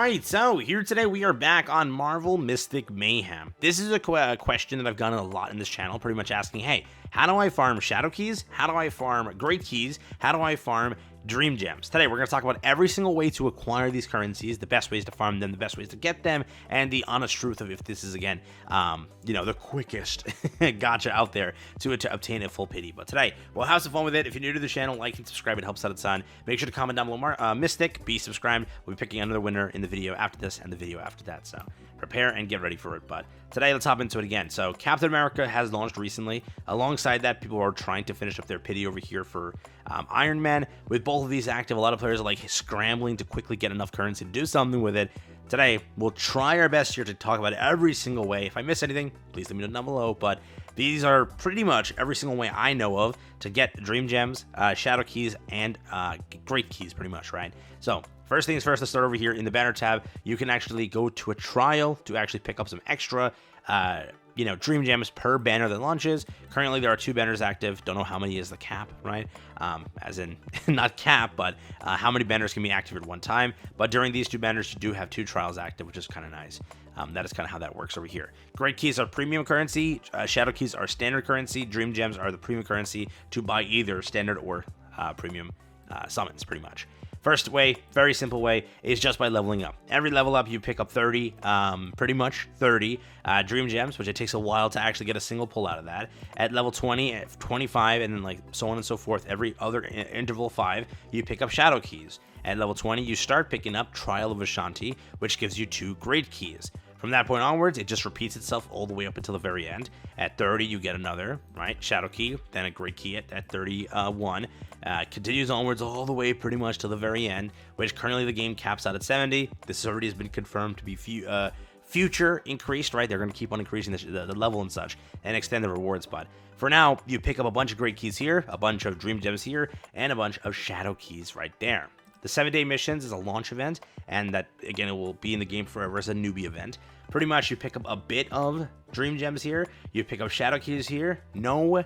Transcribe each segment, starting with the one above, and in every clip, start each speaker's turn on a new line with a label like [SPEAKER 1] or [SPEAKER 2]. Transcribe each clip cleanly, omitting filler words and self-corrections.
[SPEAKER 1] Alright, so here today we are back on Marvel Mystic Mayhem. This is a question that I've gotten a lot in this channel, pretty much asking, hey, how do I farm Shadow Keys? How do I farm Great Keys? How do I farm Dream Gems? Today we're going to talk about every single way to acquire these currencies, the best ways to farm them, the best ways to get them, and the honest truth of if this is, again, the quickest gotcha out there to obtain a full pity. But today, we'll have some fun with it. If you're new to the channel, like and subscribe. It helps out a ton. Make sure to comment down below, Mystic, be subscribed. We'll be picking another winner in the video after this and the video after that. So prepare and get ready for it. But today, let's hop into it again. So Captain America has launched recently. Alongside that, people are trying to finish up their pity over here for Iron Man. With both of these active, a lot of players are like scrambling to quickly get enough currency to do something with it. Today, we'll try our best here to talk about every single way. If I miss anything, please let me know down below. But these are pretty much every single way I know of to get Dream Gems, Shadow Keys, and Great Keys, pretty much, right? So first things first, let's start over here in the banner tab. You can actually go to a trial to actually pick up some extra Dream Gems per banner that launches. Currently, there are 2 banners active. Don't know how many is the cap, right? As in, not cap, but how many banners can be active at one time. But during these 2 banners, you do have 2 trials active, which is kind of nice. That is kind of how that works over here. Great Keys are premium currency. Shadow Keys are standard currency. Dream Gems are the premium currency to buy either standard or premium summons, pretty much. First way, very simple way, is just by leveling up. Every level up, you pick up 30, pretty much 30 Dream Gems, which it takes a while to actually get a single pull out of that. At level 20, 25, and then like so on and so forth, every other interval 5, you pick up Shadow Keys. At level 20, you start picking up Trial of Ashanti, which gives you 2 Great Keys. From that point onwards, it just repeats itself all the way up until the very end. At 30, you get another, right, Shadow Key, then a Great Key at 31. Continues onwards all the way pretty much to the very end, which currently the game caps out at 70. This already has been confirmed to be future increased, right? They're going to keep on increasing the level and such and extend the rewards. But for now, you pick up a bunch of Great Keys here, a bunch of Dream Gems here, and a bunch of Shadow Keys right there. The 7-day missions is a launch event, and that, again, it will be in the game forever as a newbie event. Pretty much, you pick up a bit of Dream Gems here, you pick up Shadow Keys here, no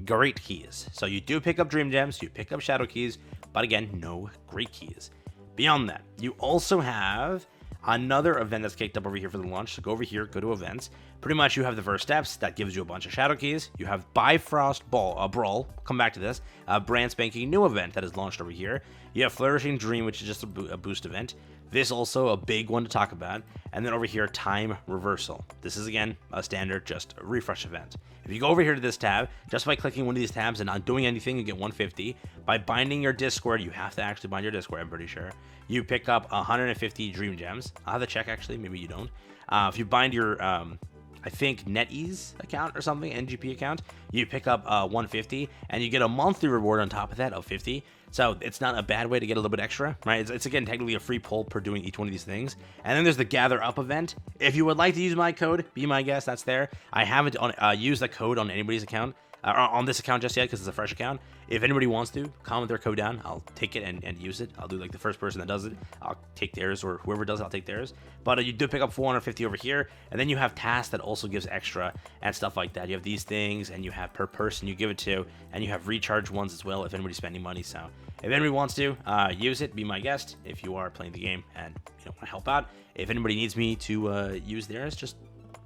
[SPEAKER 1] Great Keys. So you do pick up Dream Gems, you pick up Shadow Keys, but again, no Great Keys. Beyond that, you also have another event that's kicked up over here for the launch. So go over here, go to events. Pretty much you have the first steps. That gives you a bunch of Shadow Keys. You have Bifrost Brawl. Come back to this. A brand spanking new event that is launched over here. You have Flourishing Dream, which is just a boost event. This also a big one to talk about. And then over here, Time Reversal. This is, again, a standard, just a refresh event. If you go over here to this tab, just by clicking one of these tabs and not doing anything, you get 150. By binding your Discord, you have to actually bind your Discord, I'm pretty sure. You pick up 150 Dream Gems. I'll have to check, actually. Maybe you don't. If you bind your, I think, NetEase account or something, NGP account, you pick up 150, and you get a monthly reward on top of that of 50. So it's not a bad way to get a little bit extra, right? It's again, technically a free pull per doing each one of these things. And then there's the Gather Up event. If you would like to use my code, be my guest, that's there. I haven't used the code on anybody's account, on this account just yet because it's a fresh account. If anybody wants to, comment their code down. I'll take it and use it. I'll do like the first person that does it. I'll take theirs, or whoever does it, I'll take theirs. But you do pick up 450 over here. And then you have tasks that also gives extra and stuff like that. You have these things, and you have per person you give it to. And you have recharge ones as well if anybody's spending money. So if anybody wants to use it, be my guest. If you are playing the game and want to help out. If anybody needs me to use theirs, just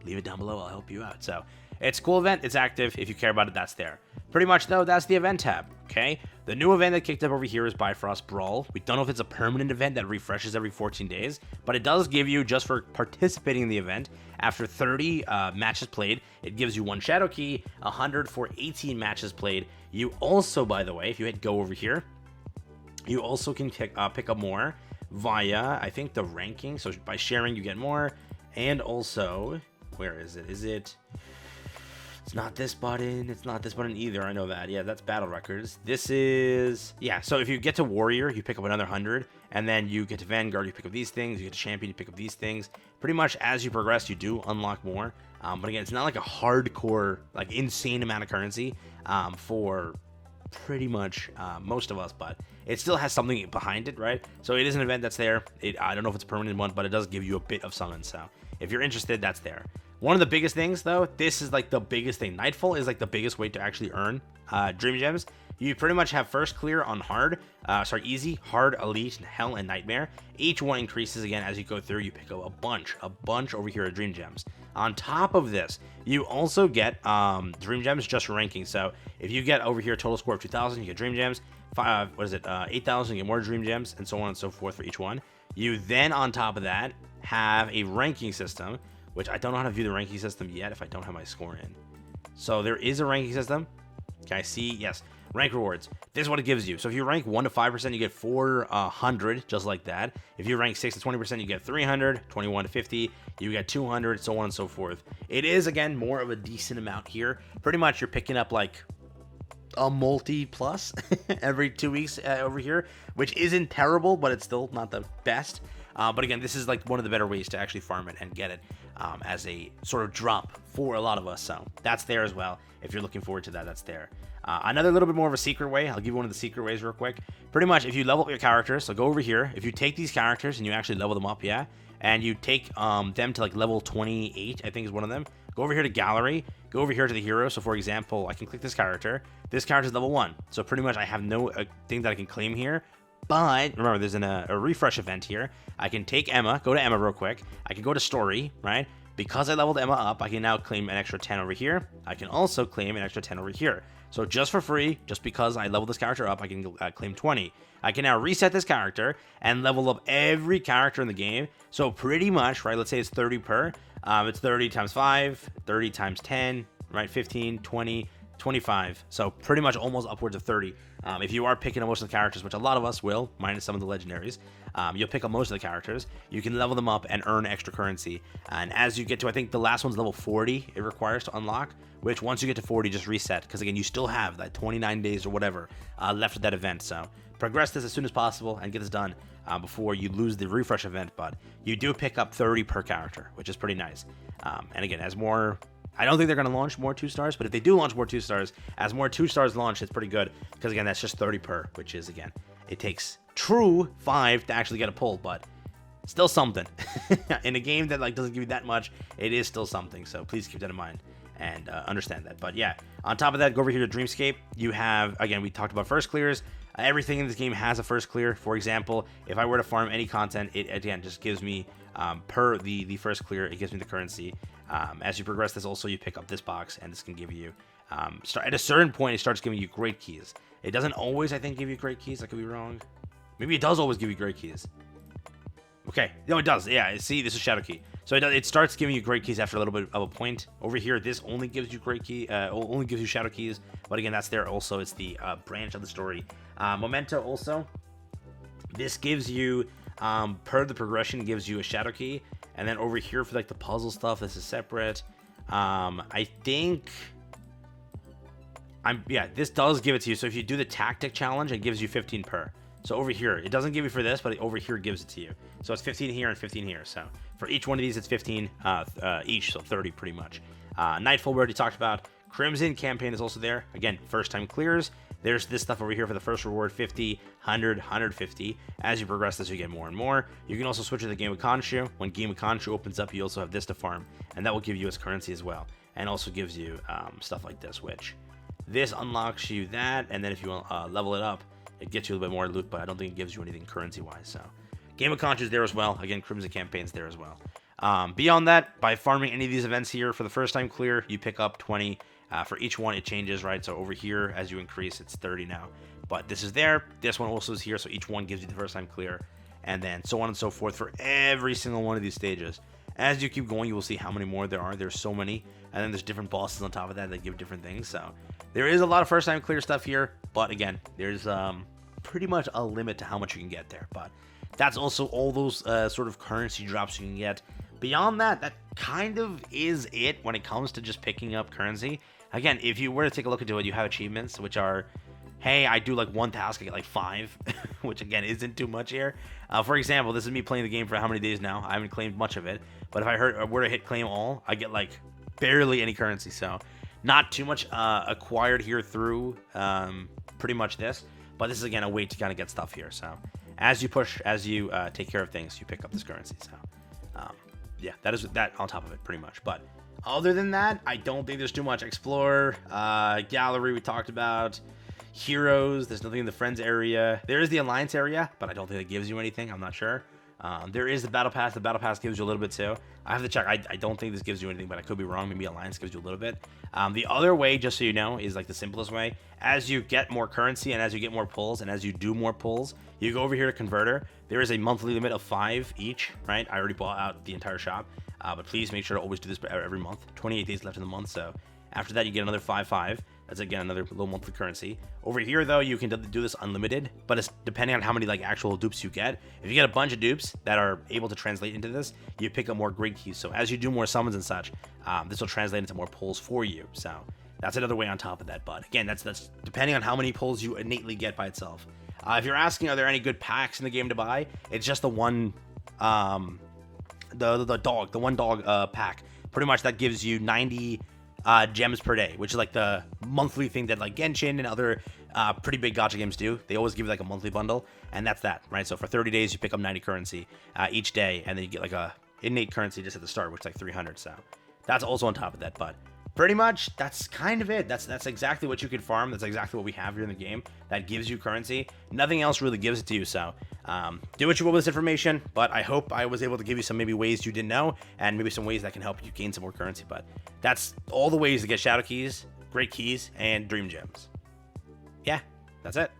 [SPEAKER 1] leave it down below. I'll help you out. So it's a cool event. It's active. If you care about it, that's there. Pretty much, though, that's the event tab, okay? The new event that kicked up over here is Bifrost Brawl. We don't know if it's a permanent event that refreshes every 14 days, but it does give you, just for participating in the event, after 30 matches played, it gives you 1 Shadow Key, 100 for 18 matches played. You also, by the way, if you hit go over here, you also can pick up more via, I think, the ranking. So by sharing, you get more. And also, where is it? It's not this button. It's not this button either. I know that. Yeah, that's battle records. This is, yeah. So if you get to warrior, you pick up another 100, and then you get to vanguard, you pick up these things. You get to champion, you pick up these things. Pretty much as you progress, you do unlock more. But again, it's not like a hardcore, like insane amount of currency for pretty much most of us, but it still has something behind it, right? So it is an event that's there. I don't know if it's a permanent one, but it does give you a bit of summons. So if you're interested, that's there. One of the biggest things, though, this is like the biggest thing. Nightfall is like the biggest way to actually earn Dream Gems. You pretty much have first clear on hard, easy, hard, elite, hell, and nightmare. Each one increases again as you go through. You pick up a bunch over here of Dream Gems. On top of this, you also get Dream Gems just ranking. So if you get over here a total score of 2,000, you get Dream Gems. 8,000, you get more Dream Gems, and so on and so forth for each one. You then, on top of that, have a ranking system, which I don't know how to view the ranking system yet if I don't have my score in. So there is a ranking system. Can I see? Yes. Rank rewards. This is what it gives you. So if you rank 1 to 5%, you get 400, just like that. If you rank 6 to 20%, you get 300. 21 to 50, you get 200, so on and so forth. It is, again, more of a decent amount here. Pretty much you're picking up like a multi plus every 2 weeks over here, which isn't terrible, but it's still not the best. But again, this is like one of the better ways to actually farm it and get it as a sort of drop for a lot of us. So that's there as well. If you're looking forward to that, that's there. Another little bit more of a secret way. I'll give you one of the secret ways real quick. Pretty much if you level up your characters, so go over here. If you take these characters and you actually level them up, and you take them to like level 28, I think is one of them. Go over here to gallery, go over here to the hero. So for example, I can click this character. This character is level 1. So pretty much I have no thing that I can claim here. But remember, there's a refresh event here. I can take Emma, go to Emma real quick. I can go to story, right? Because I leveled Emma up, I can now claim an extra 10 over here. I can also claim an extra 10 over here. So just for free, just because I leveled this character up, I can claim 20. I can now reset this character and level up every character in the game. So pretty much, right, let's say it's 30 per. It's 30 times 5, 30 times 10, right, 15, 20, 25. So pretty much almost upwards of 30. If you are picking up most of the characters, which a lot of us will, minus some of the legendaries, you'll pick up most of the characters. You can level them up and earn extra currency. And as you get to, I think the last one's level 40, it requires to unlock, which once you get to 40, just reset. Because again, you still have that 29 days or whatever left of that event. So progress this as soon as possible and get this done before you lose the refresh event. But you do pick up 30 per character, which is pretty nice. And again, as more... I don't think they're going to launch more 2-stars, but if they do launch more 2-stars, as more 2-stars launch, it's pretty good. Because, again, that's just 30 per, which is, again, it takes true 5 to actually get a pull, but still something. In a game that, like, doesn't give you that much, it is still something. So please keep that in mind and understand that. But, yeah, on top of that, go over here to Dreamscape. You have, again, we talked about first clears. Everything in this game has a first clear. For example, if I were to farm any content, it, again, just gives me, per the first clear, it gives me the currency. As you progress this, also you pick up this box, and this can give you at a certain point it starts giving you great keys. It doesn't always, I think, give you great keys. I could be wrong. Maybe it does always give you great keys. Okay, no, it does. Yeah, see, this is shadow key. So it starts giving you great keys after a little bit of a point. Over here, this only gives you great key, only gives you shadow keys. But again, that's there also. It's the branch of the story. Memento also. This gives you per the progression, gives you a shadow key. And then over here for like the puzzle stuff, this is separate. I think this does give it to you. So if you do the tactic challenge, it gives you 15 per. So over here, it doesn't give you for this, but over here gives it to you. So it's 15 here and 15 here. So for each one of these, it's 15 each, so 30 pretty much. Nightfall we already talked about. Crimson campaign is also there. Again, first time clears. There's this stuff over here for the first reward, 50, 100, 150. As you progress this, you get more and more. You can also switch to the Game of Khonshu. When Game of Khonshu opens up, you also have this to farm, and that will give you its currency as well. And also gives you stuff like this, which this unlocks you that, and then if you level it up, it gets you a little bit more loot, but I don't think it gives you anything currency-wise. So Game of Khonshu is there as well. Again, Crimson campaign's there as well. Beyond that, by farming any of these events here for the first time clear, you pick up 20. For each one, it changes, right? So over here, as you increase, it's 30 now. But this is there. This one also is here, so each one gives you the first time clear. And then so on and so forth for every single one of these stages. As you keep going, you will see how many more there are. There's so many. And then there's different bosses on top of that that give different things. So there is a lot of first time clear stuff here. But again, there's pretty much a limit to how much you can get there. But that's also all those sort of currency drops you can get. Beyond that, that kind of is it when it comes to just picking up currency. Again, if you were to take a look into it, you have achievements, which are, hey, I do like one task, I get like 5, which again isn't too much here. For example, this is me playing the game for how many days now? I haven't claimed much of it, but if I were to hit claim all, I get like barely any currency. So not too much acquired here through pretty much this, but this is again a way to kind of get stuff here. So as you push, as you take care of things, you pick up this currency. So yeah, that is that on top of it pretty much. But Other than that, I don't think there's too much. Explore, gallery we talked about, heroes, there's nothing in the friends area. There is the alliance area, but I don't think it gives you anything. I'm not sure. There is the battle pass. The battle pass gives you a little bit too. I have to check. I don't think this gives you anything, but I could be wrong. Maybe alliance gives you a little bit. The other way, just so you know, is like the simplest way. As you get more currency and as you get more pulls and as you do more pulls, you go over here to converter. There is a monthly limit of 5 each, right? I already bought out the entire shop, but please make sure to always do this every month. 28 days left in the month, so after that you get another 5. That's again another little monthly currency. Over here though, you can do this unlimited, but it's depending on how many like actual dupes you get. If you get a bunch of dupes that are able to translate into this, you pick up more great keys. So as you do more summons and such, this will translate into more pulls for you. So that's another way on top of that. But again, that's depending on how many pulls you innately get by itself. If you're asking, are there any good packs in the game to buy? It's just the one, the one dog pack. Pretty much that gives you 90 gems per day, which is like the monthly thing that like Genshin and other pretty big gacha games do. They always give you like a monthly bundle, and that's that, right? So for 30 days, you pick up 90 currency each day, and then you get like a innate currency just at the start, which is like 300. So that's also on top of that, but pretty much that's kind of it. That's exactly what you could farm. That's exactly what we have here in the game that gives you currency. Nothing else really gives it to you. So do what you will with this information, but I hope I was able to give you some maybe ways you didn't know and maybe some ways that can help you gain some more currency. But that's all the ways to get shadow keys, great keys, and dream gems. Yeah, that's it.